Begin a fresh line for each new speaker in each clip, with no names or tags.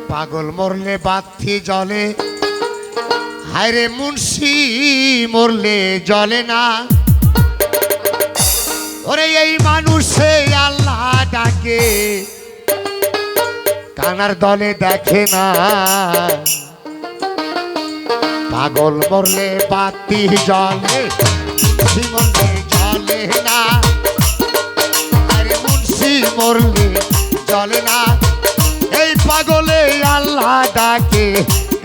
পাগল মরলে বাতি জ্বলে, হায়রে মুন্সি মরলে জ্বলে না। ওরে এই মানুষে আল্লাহ ডাকে, কানার দলে দেখে না। পাগল মরলে বাতি জ্বলে, মুন্সি মরলে জ্বলে না। আরে মুন্সি মরলে জ্বলে না। এই পাগলে আল্লাহ ডাকে,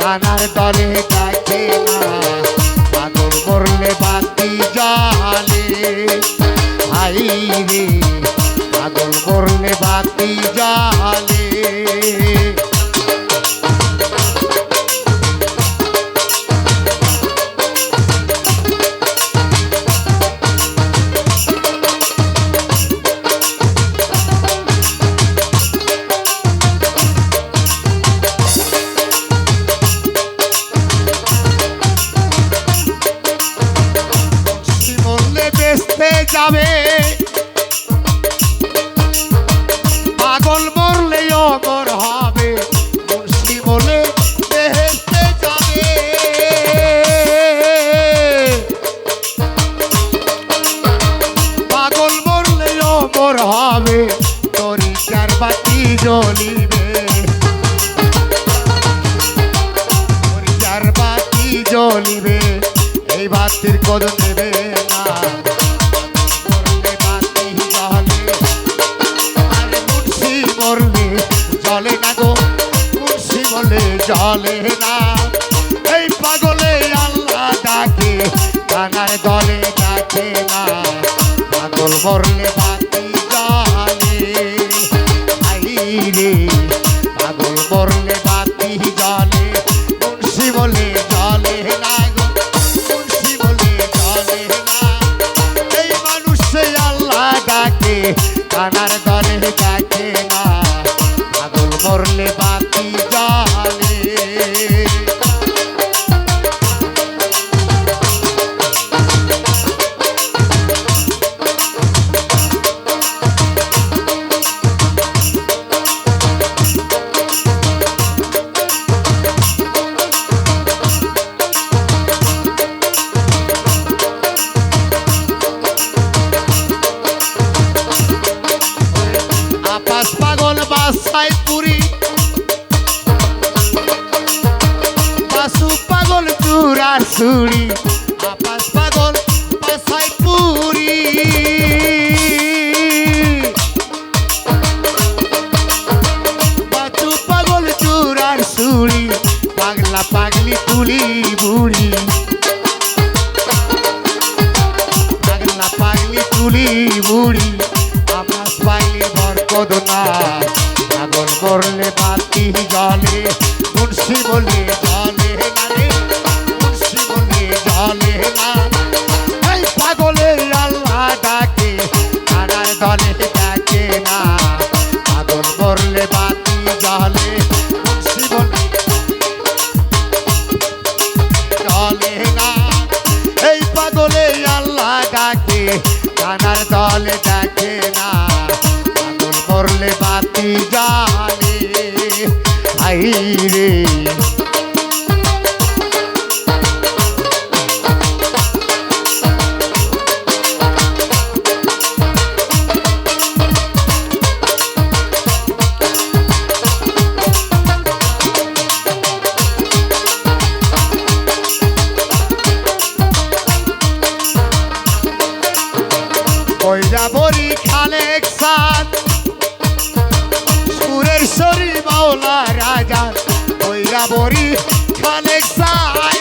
কানার দলে ডাকে না। পাগল মরলে বাতি জ্বলে, হাই রে পাগল মরলে বাতি জ্বলে। যাবে পাগল মরলে অমর হবে, মুন্সি বলে বেহেশতে যাবে। পাগল মরলে অমর হবে, তরিকার বাতি জ্বলিবে। তরিকার বাতি জ্বলিবে, এই বাতির কদর দেবে না। জ্বলে না গো মুন্সি বলে জ্বলে না। এই পাগলে আল্লাহ ডাকে, কানার দলে ডাকে না। পাগল মরলে বাতি জ্বলে, আই রে পাগল মরলে বাতি জ্বলে। মুন্সি বলে জ্বলে না গো মুন্সি বলে জ্বলে না। এই মানুষে আল্লাহ ডাকে, কানার দলে ডাকে না। পাগল মরলে বাতি জ্বলে। আপাস পাগল বাসায় পুরি, বাসু পাগল চূড়ার ছুরি। আপাস পাগল বাসায় পুরি, বাসু পাগল চূড়ার ছুরি। পাগলা পাগলি তুলি বুড়ি, পাগলা পাগলি তুলি বুড়ি। আপাস পাগলি বরকত না, পাগল মরলে বাতি জ্বলে। মুন্সি বলে জ্বলে না রে মুন্সি বলে জ্বলে না। এই পাগলে আল্লাহ ডাকে, কানার দলে ডাকে না। পাগল মরলে বাতি জ্বলে, মুন্সি বলে জ্বলে না। এই পাগলে আল্লাহ ডাকে, কানার দলে ডাকে না। পাগল মরলে বাতি জ্বলে, আই রে কইরা বরি খালেক সাদ, সুরের শরী মাওলা রাজা। কইরা বরি খালেক সাদ,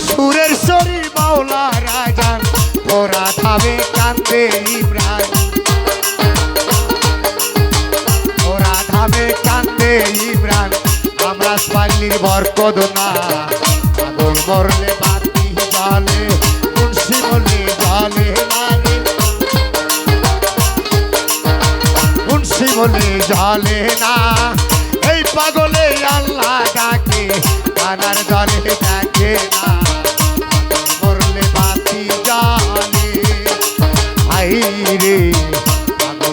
সুরের শরী মাওলা রাজা। ওরা ধাবে কান্দে ইব্রাহিম, ওরা ধাবে কান্দে ইব্রাহিম। আমরা পাগলির বরকত না, পাগল মরলে বাতি জ্বলে। মুন্সি বলে জ্বলে না রে মুন্সি বলে জ্বলে না। এই পাগলে আল্লাহ ডাকে, কানার দলে ডাকে না। মরলে বাতি জ্বলে, হাই রে পাগল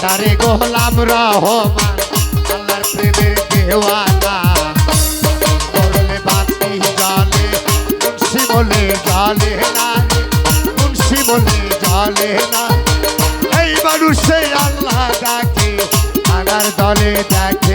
তারে গোলাম রহমান আল্লাহর প্রেমের দেওয়ানা করলে বাতি জলে মুন্সি বলে জলে না মুন্সি বলে জলে না এই মানুষে আল্লাহ ডাকে আনার দলে ডাকে